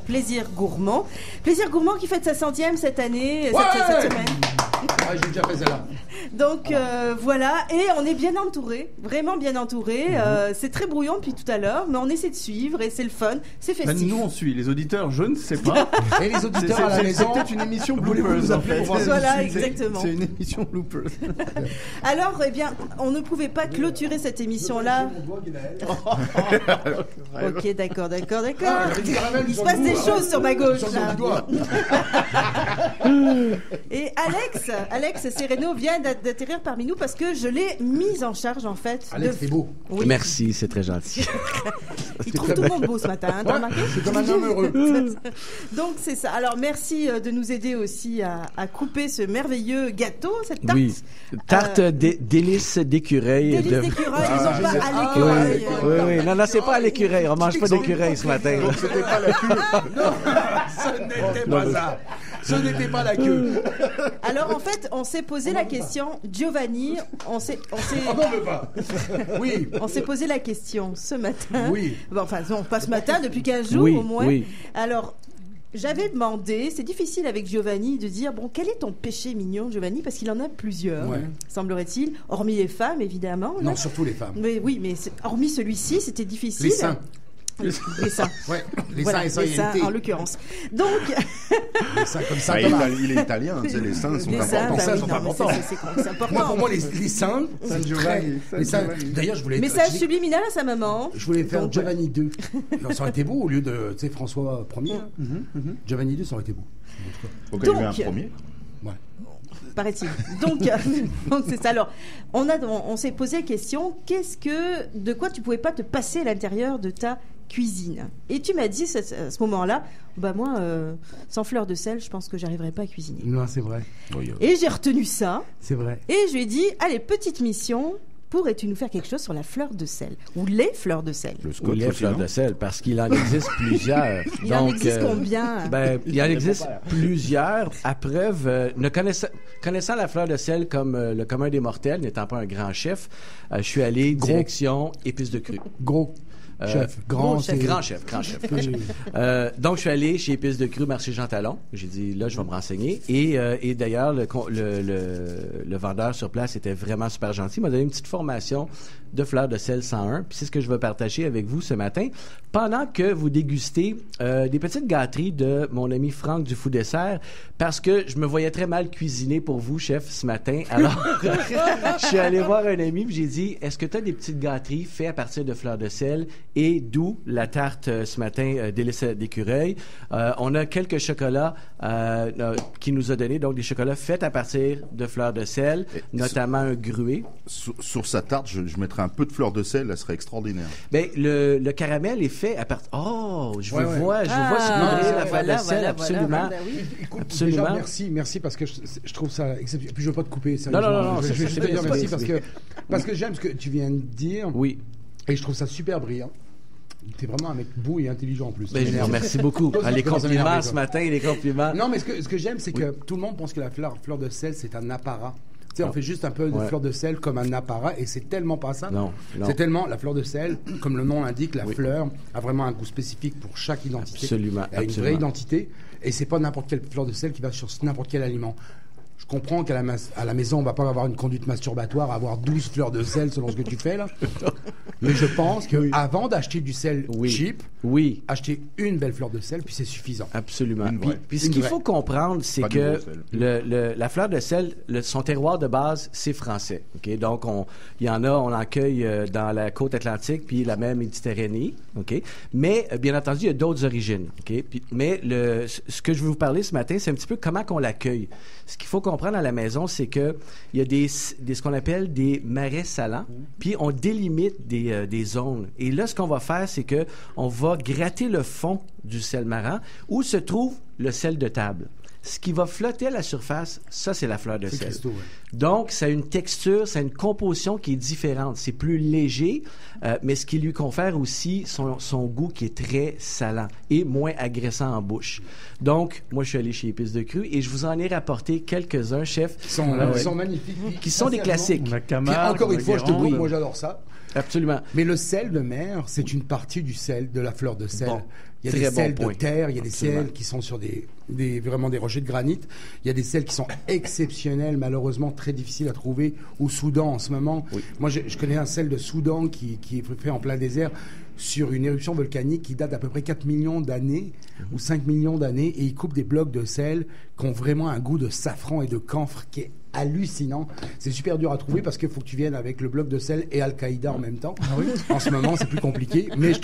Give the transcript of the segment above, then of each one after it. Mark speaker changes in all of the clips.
Speaker 1: Plaisir Gourmand. Plaisir Gourmand qui fête sa 100e cette année,
Speaker 2: Ouais
Speaker 1: cette semaine.
Speaker 2: Ouais, j'ai déjà fait celle-là.
Speaker 1: Donc voilà, et on est bien entouré, vraiment bien entouré. C'est très brouillon depuis tout à l'heure, mais on essaie de suivre et c'est le fun, c'est festif.
Speaker 3: Nous on suit, les auditeurs, je ne sais pas.
Speaker 2: Et les auditeurs à la maison.
Speaker 3: C'est peut-être une émission
Speaker 2: Voulez-vous
Speaker 3: bloopers
Speaker 2: vous
Speaker 3: en
Speaker 2: appeler
Speaker 3: fait.
Speaker 2: pour voir
Speaker 1: Voilà, exactement.
Speaker 3: C'est une émission bloopers.
Speaker 1: Alors, eh bien, on ne pouvait pas clôturer cette émission-là. Ok, d'accord. Il se passe des choses sur ma gauche. Là. Et Alex Sereno vient d'atterrir parmi nous parce que je l'ai mise en charge en fait.
Speaker 2: Alex, c'est beau.
Speaker 1: Oui.
Speaker 4: Merci, c'est très gentil.
Speaker 1: Il trouve tout le monde beau ce matin, hein, t'as remarqué?
Speaker 2: C'est comme un homme heureux.
Speaker 1: Donc c'est ça. Alors merci de nous aider aussi à couper ce merveilleux gâteau, cette tarte.
Speaker 4: Oui, tarte délices d'écureuil.
Speaker 1: Délices d'écureuil, ils ont pas à l'écureuil.
Speaker 4: Oui. Non, c'est pas à l'écureuil. On mange pas d'écureuil ce matin.
Speaker 3: Donc c'était pas la queue.
Speaker 2: Non, ce n'était pas ça. Ce n'était pas la queue.
Speaker 1: Alors en fait, on s'est posé la question, Giovanni,
Speaker 2: On n'en veut pas. Oui.
Speaker 1: on s'est posé la question ce matin.
Speaker 2: Oui.
Speaker 1: Bon, enfin, non, pas ce matin, depuis 15 jours
Speaker 4: Oui,
Speaker 1: au moins.
Speaker 4: oui.
Speaker 1: Alors, j'avais demandé, c'est difficile avec Giovanni de dire, bon, quel est ton péché mignon, Giovanni? Parce qu'il en a plusieurs,
Speaker 2: Ouais.
Speaker 1: Semblerait-il, hormis les femmes, évidemment.
Speaker 2: Non,
Speaker 1: là.
Speaker 2: surtout les femmes.
Speaker 1: Mais oui, mais hormis celui-ci, c'était difficile.
Speaker 2: Les seins.
Speaker 1: Les seins.
Speaker 2: Ouais, les
Speaker 1: Voilà,
Speaker 2: seins et
Speaker 1: les seins,
Speaker 2: ça,
Speaker 1: en l'occurrence. Donc,
Speaker 2: les seins comme ça,
Speaker 3: Ah,
Speaker 2: Thomas.
Speaker 3: il est italien, tu sais, les seins sont
Speaker 1: les seins,
Speaker 3: importants.
Speaker 1: bah
Speaker 2: seins
Speaker 1: oui,
Speaker 2: sont
Speaker 1: non, mais
Speaker 2: importants.
Speaker 1: c'est important.
Speaker 2: Moi, pour moi, les seins,
Speaker 3: San
Speaker 2: c'est
Speaker 3: Giovanni,
Speaker 2: très... les seins. D'ailleurs, je voulais...
Speaker 1: Message subliminal à sa maman.
Speaker 2: Je voulais faire
Speaker 1: Donc,
Speaker 2: Giovanni 2. Ça aurait été beau au lieu de, tu sais, François 1er. Giovanni 2, ça aurait été beau.
Speaker 3: Pourquoi il y a eu un
Speaker 1: Donc,
Speaker 3: premier?
Speaker 2: Ouais.
Speaker 1: paraît-il. Donc c'est ça. Alors, on s'est posé la question, de quoi tu pouvais pas te passer à l'intérieur de ta cuisine? Et tu m'as dit à ce moment-là, bah moi, sans fleur de sel, je pense que j'arriverai pas à cuisiner.
Speaker 2: Non, c'est vrai.
Speaker 1: Et j'ai retenu ça.
Speaker 2: C'est vrai.
Speaker 1: Et je lui ai dit, allez, petite mission. Pourrais-tu nous faire quelque chose sur la fleur de sel ou les fleurs de sel?
Speaker 3: Le
Speaker 4: Ou
Speaker 3: scotch
Speaker 4: les
Speaker 3: aussi,
Speaker 4: fleurs
Speaker 3: non?
Speaker 4: de sel, parce qu'il en existe plusieurs.
Speaker 1: Il en existe combien?
Speaker 4: Il en existe plusieurs. À preuve, connaissant la fleur de sel comme le commun des mortels, n'étant pas un grand chef, je suis allé direction épices de cru.
Speaker 2: Gros. Chef. Grand chef.
Speaker 4: Grand chef. Donc, je suis allé chez Épices de Cru, marché Jean Talon. J'ai dit, là, je vais me renseigner. Et d'ailleurs, le vendeur sur place était vraiment super gentil. Il m'a donné une petite formation de fleurs de sel 101. Puis c'est ce que je veux partager avec vous ce matin. Pendant que vous dégustez des petites gâteries de mon ami Franck du Fou Dessert, parce que je me voyais très mal cuisiner pour vous, chef, ce matin. Alors, je suis allé voir un ami et j'ai dit, est-ce que tu as des petites gâteries faites à partir de fleurs de sel? Et d'où la tarte ce matin délices d'écureuil. On a quelques chocolats qui nous a donné, donc des chocolats faits à partir de fleurs de sel, notamment un gruet.
Speaker 3: Sur sa tarte, je mettrais un peu de fleur de sel, elle serait extraordinaire.
Speaker 4: Ben, le caramel est fait à partir... Oh, je vois sur la fleur de sel, absolument.
Speaker 2: Écoute,
Speaker 4: Absolument.
Speaker 2: déjà, merci parce que je trouve ça exceptionnel. Puis je veux pas te couper.
Speaker 4: Non,
Speaker 2: je vais juste te dire merci
Speaker 4: c'est
Speaker 2: parce que j'aime ce que tu viens de dire.
Speaker 4: Oui.
Speaker 2: Et je trouve ça super brillant. T'es vraiment un mec beau et intelligent en plus.
Speaker 4: Ben, merci beaucoup. Les compliments ce matin, les compliments.
Speaker 2: Non, mais ce que j'aime, c'est que tout le monde pense que la fleur de sel, c'est un apparat. Tu sais, on fait juste un peu de fleur de sel comme un apparat et c'est tellement pas ça.
Speaker 4: Non.
Speaker 2: C'est tellement la fleur de sel, comme le nom l'indique, la fleur a vraiment un goût spécifique pour chaque identité.
Speaker 4: Absolument.
Speaker 2: Elle a une vraie identité et c'est pas n'importe quelle fleur de sel qui va sur n'importe quel aliment. Je comprends qu'à la maison, on va pas avoir une conduite masturbatoire, avoir 12 fleurs de sel selon ce que tu fais là. Mais je pense qu'avant d'acheter du sel cheap, acheter une belle fleur de sel, puis c'est suffisant.
Speaker 4: Absolument.
Speaker 3: Une
Speaker 4: Puis ce qu'il faut comprendre, c'est
Speaker 3: Pas
Speaker 4: que
Speaker 3: du gros
Speaker 4: la fleur de sel, son terroir de base, c'est français. Okay? Donc, il y en a, on l'accueille dans la côte atlantique, puis la même Méditerranée. Okay? Mais, bien entendu, il y a d'autres origines. Okay? Mais ce que je veux vous parler ce matin, c'est un petit peu comment qu'on l'accueille. Ce qu'il faut comprendre à la maison, c'est que il y a ce qu'on appelle des marais salants, puis on délimite des zones. Et là, ce qu'on va faire, c'est que on va gratter le fond du sel marin où se trouve le sel de table. Ce qui va flotter à la surface, ça, c'est la fleur de sel.
Speaker 2: Cristaux,
Speaker 4: Donc, ça a une texture, ça a une composition qui est différente. C'est plus léger, mais ce qui lui confère aussi son goût qui est très salant et moins agressant en bouche. Donc, moi, je suis allé chez Épices de Cru et je vous en ai rapporté quelques-uns, chef.
Speaker 2: Qui sont magnifiques.
Speaker 4: Qui sont des classiques.
Speaker 2: Encore une fois, je te coupe, moi j'adore ça.
Speaker 4: Absolument.
Speaker 2: Mais le sel de mer, c'est une partie du sel, de la fleur de sel.
Speaker 4: Bon.
Speaker 2: Il y a
Speaker 4: Très
Speaker 2: des sels
Speaker 4: bon point.
Speaker 2: de terre, il y a des
Speaker 4: Absolument.
Speaker 2: sels qui sont sur vraiment des rochers de granit. Il y a des sels qui sont exceptionnels, malheureusement très difficiles à trouver au Soudan en ce moment.
Speaker 4: Oui.
Speaker 2: Moi, je connais un sel de Soudan qui est fait en plein désert sur une éruption volcanique qui date d'à peu près 4 millions d'années ou 5 millions d'années, et il coupe des blocs de sel qui ont vraiment un goût de safran et de camphre qui est hallucinant. C'est super dur à trouver parce qu'il faut que tu viennes avec le bloc de sel et Al-Qaïda en même temps. En ce moment, c'est plus compliqué. Mais je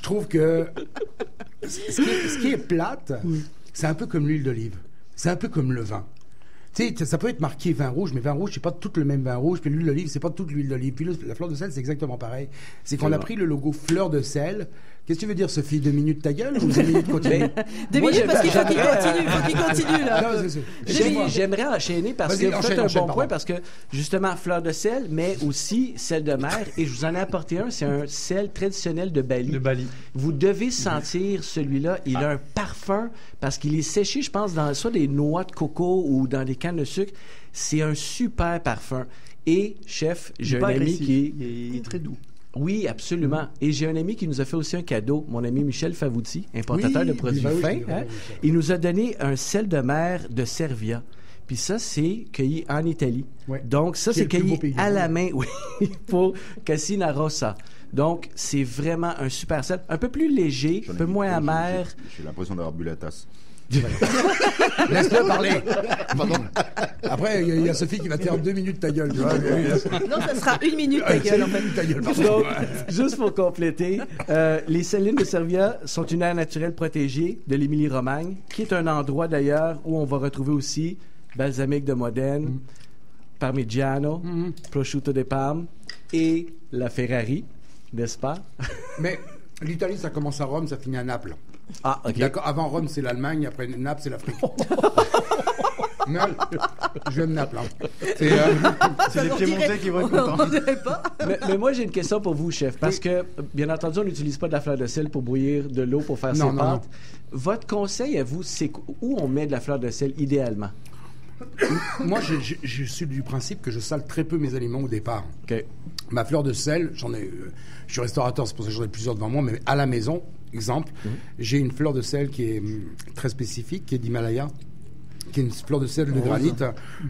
Speaker 2: trouve que ce qui est plate, c'est un peu comme l'huile d'olive. C'est un peu comme le vin. Tu sais, ça peut être marqué vin rouge, mais vin rouge, c'est pas tout le même vin rouge. Puis l'huile d'olive, c'est pas toute l'huile d'olive. Puis la fleur de sel, c'est exactement pareil. C'est qu'on a pris le logo fleur de sel. Qu'est-ce que tu veux dire, Sophie? 2 minutes ta gueule ou 2 minutes continue?
Speaker 1: 2
Speaker 4: Moi,
Speaker 1: minutes parce qu'il faut qu'il
Speaker 4: j'aimerais-
Speaker 1: continue, là.
Speaker 2: Non,
Speaker 4: J'aimerais enchaîner parce
Speaker 2: Vas-y,
Speaker 4: que vous faites
Speaker 2: enchaîne,
Speaker 4: un
Speaker 2: enchaîne,
Speaker 4: bon
Speaker 2: pardon.
Speaker 4: point parce que justement fleur de sel, mais aussi sel de mer, et je vous en ai apporté un, c'est un sel traditionnel de Bali.
Speaker 5: De Bali.
Speaker 4: Vous devez sentir celui-là, il a un parfum parce qu'il est séché, je pense, dans soit des noix de coco ou dans des cannes de sucre. C'est un super parfum. Et chef, j'ai un
Speaker 5: Pas
Speaker 4: ami
Speaker 5: agressif.
Speaker 4: qui
Speaker 5: Il est très doux.
Speaker 4: oui, absolument. Et j'ai un ami qui nous a fait aussi un cadeau, mon ami Michel Favouti, importateur
Speaker 2: Oui,
Speaker 4: de produits
Speaker 2: bah oui,
Speaker 4: fins.
Speaker 2: je l'ai
Speaker 4: hein.
Speaker 2: vu, Michel.
Speaker 4: Il nous a donné un sel de mer de Servia. Puis ça, c'est cueilli en Italie.
Speaker 2: Ouais.
Speaker 4: Donc ça,
Speaker 2: Qui est
Speaker 4: c'est
Speaker 2: le plus beau
Speaker 4: cueilli
Speaker 2: pays du
Speaker 4: à
Speaker 2: monde.
Speaker 4: la main, oui, pour Cassina Rossa. Donc, c'est vraiment un super sel. Un peu plus léger, un peu moins amer.
Speaker 3: J'ai l'impression d'avoir bu la tasse.
Speaker 2: Laisse-le parler. Pardon. Après, il y a Sophie qui va te faire 2 minutes ta gueule. Tu vois.
Speaker 1: Non, ça sera 1 minute ta gueule, en fait.
Speaker 2: Ta gueule, pardon.
Speaker 4: Donc, juste pour compléter, les salines de Servia sont une aire naturelle protégée de l'Émilie-Romagne, qui est un endroit d'ailleurs où on va retrouver aussi balsamique de Modène, Parmigiano, prosciutto de Parme et la Ferrari, n'est-ce pas?
Speaker 2: Mais l'Italie, ça commence à Rome, ça finit à Naples.
Speaker 4: Ah, OK.
Speaker 2: D'accord. Avant Rome, c'est l'Allemagne, après Naples, c'est l'Afrique. Non, j'aime Naples. Hein. C'est,
Speaker 5: C'est les
Speaker 1: on
Speaker 5: Piémontais
Speaker 1: dirait-
Speaker 5: qui vont être
Speaker 1: on
Speaker 5: contents.
Speaker 1: dirait pas.
Speaker 4: Mais moi, j'ai une question pour vous, chef, parce que, bien entendu, on n'utilise pas de la fleur de sel pour bouillir de l'eau pour faire
Speaker 2: Non,
Speaker 4: ses
Speaker 2: non,
Speaker 4: pâtes. Votre conseil à vous, c'est où on met de la fleur de sel idéalement?
Speaker 2: moi, je suis du principe que je sale très peu mes aliments au départ.
Speaker 4: OK.
Speaker 2: Ma fleur de sel, je suis restaurateur, c'est pour ça que j'en ai plusieurs devant moi, mais à la maison, exemple, j'ai une fleur de sel qui est très spécifique, qui est d'Himalaya, qui est une fleur de sel de granit,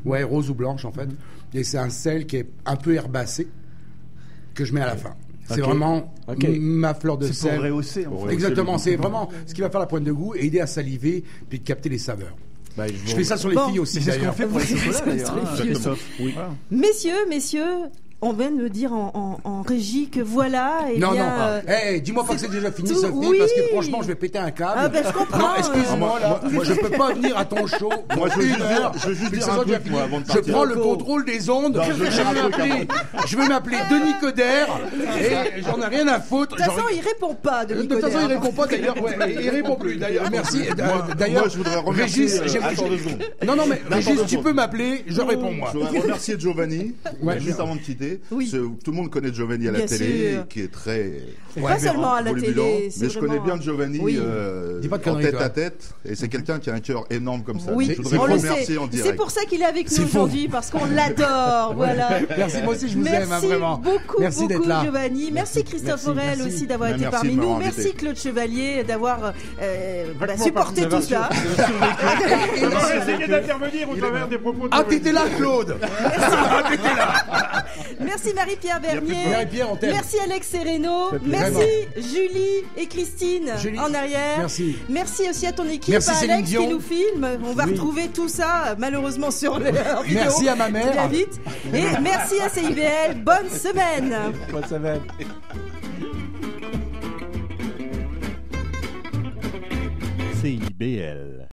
Speaker 2: ouais, rose ou blanche en fait, et c'est un sel qui est un peu herbacé, que je mets à la fin. C'est
Speaker 4: Ok.
Speaker 2: vraiment
Speaker 4: Ok.
Speaker 2: ma fleur de
Speaker 5: C'est
Speaker 2: sel.
Speaker 5: pour rehausser, en fait.
Speaker 2: Exactement, c'est vraiment ce qui va faire la pointe de goût et aider à saliver puis de capter les saveurs.
Speaker 4: Ben,
Speaker 2: Je fais ça sur les
Speaker 1: Bon.
Speaker 2: filles aussi
Speaker 5: Mais c'est ce qu'on
Speaker 2: d'ailleurs.
Speaker 5: fait pour les chocolats, d'ailleurs.
Speaker 1: Sur les
Speaker 5: hein,
Speaker 1: filles aussi.
Speaker 5: Christophe.
Speaker 4: Oui.
Speaker 5: Voilà.
Speaker 1: Messieurs, on vient de me dire en régie que voilà, et
Speaker 2: Non,
Speaker 1: bien,
Speaker 2: non. Dis-moi pas que c'est déjà fini,
Speaker 1: tout-
Speaker 2: Sophie,
Speaker 1: oui.
Speaker 2: parce que franchement, je vais péter un câble.
Speaker 1: Ah, ben, je comprends.
Speaker 2: Non, excuse-moi, là.
Speaker 3: moi,
Speaker 2: je peux pas venir à ton show.
Speaker 3: Moi, je veux
Speaker 2: une
Speaker 3: juste dire-
Speaker 2: heure,
Speaker 3: je veux juste
Speaker 2: puis
Speaker 3: dire
Speaker 2: que
Speaker 3: un
Speaker 2: ce soit déjà
Speaker 3: truc, moi,
Speaker 2: fini.
Speaker 3: avant de
Speaker 2: Je
Speaker 3: partir.
Speaker 2: prends le contrôle des ondes. Je veux m'appeler Denis Coderre. Et j'en ai rien à foutre.
Speaker 1: de toute façon, il répond pas,
Speaker 2: De
Speaker 1: Denis
Speaker 2: toute façon, il
Speaker 1: Coderre.
Speaker 2: répond pas d'ailleurs. Ouais, il répond plus. D'ailleurs, merci. D'ailleurs,
Speaker 3: moi, je voudrais remercier.
Speaker 2: Régis,
Speaker 3: Attends 2 secondes.
Speaker 2: Non, mais
Speaker 3: Attends
Speaker 2: Régis,
Speaker 3: 2
Speaker 2: tu
Speaker 3: secondes.
Speaker 2: peux m'appeler. Je réponds moi.
Speaker 3: Je voudrais remercier Giovanni,
Speaker 2: Ouais,
Speaker 3: juste
Speaker 2: bien.
Speaker 3: avant de quitter.
Speaker 1: Oui.
Speaker 3: Tout le monde connaît Giovanni à la
Speaker 1: Bien
Speaker 3: télé,
Speaker 1: sûr.
Speaker 3: qui est très
Speaker 1: Pas seulement à la
Speaker 3: volubilant.
Speaker 1: télé, c'est
Speaker 3: Mais je connais
Speaker 1: vraiment-
Speaker 3: bien Giovanni
Speaker 1: Oui.
Speaker 2: Dis pas de
Speaker 3: en
Speaker 2: conneries,
Speaker 3: tête
Speaker 2: toi.
Speaker 3: à tête, et c'est quelqu'un qui a un cœur énorme comme ça.
Speaker 1: Oui,
Speaker 3: Je voudrais
Speaker 1: on
Speaker 3: le
Speaker 1: le sait.
Speaker 3: remercier en direct.
Speaker 1: C'est pour ça qu'il est avec
Speaker 2: C'est
Speaker 1: nous
Speaker 2: faux.
Speaker 1: aujourd'hui, parce qu'on l'adore, voilà.
Speaker 2: Merci, moi aussi, je vous
Speaker 1: Merci
Speaker 2: aime, hein, vraiment.
Speaker 1: beaucoup,
Speaker 2: Merci d'être
Speaker 1: beaucoup,
Speaker 2: là.
Speaker 1: Giovanni. Merci Christophe
Speaker 2: merci,
Speaker 1: Aurel
Speaker 2: merci.
Speaker 1: aussi d'avoir
Speaker 3: Ben,
Speaker 1: été
Speaker 3: merci
Speaker 1: parmi
Speaker 3: de
Speaker 1: nous.
Speaker 3: m'avoir
Speaker 1: Merci
Speaker 3: invité.
Speaker 1: Claude Chevalier d'avoir
Speaker 6: Vraiment
Speaker 1: supporté
Speaker 6: pas,
Speaker 1: tout
Speaker 6: vous avez
Speaker 1: ça.
Speaker 6: On va essayer d'intervenir au travers des propos de
Speaker 2: Ah, t'étais là, Claude.
Speaker 1: Merci Marie-Pierre Vernier.
Speaker 2: Marie-Pierre, on t'aime.
Speaker 1: Merci Alex Sereno.
Speaker 2: plaisir.
Speaker 1: Merci Julie et Christine
Speaker 2: Julie,
Speaker 1: en arrière.
Speaker 2: merci.
Speaker 1: Merci aussi à ton équipe,
Speaker 2: Merci
Speaker 1: à
Speaker 2: Céline
Speaker 1: Alex qui
Speaker 2: Dion.
Speaker 1: nous filme. On va retrouver tout ça malheureusement sur leur vidéo.
Speaker 2: Merci à ma mère.
Speaker 1: Très vite. Et merci à CIBL. Bonne semaine.
Speaker 4: Bonne semaine.
Speaker 7: CIBL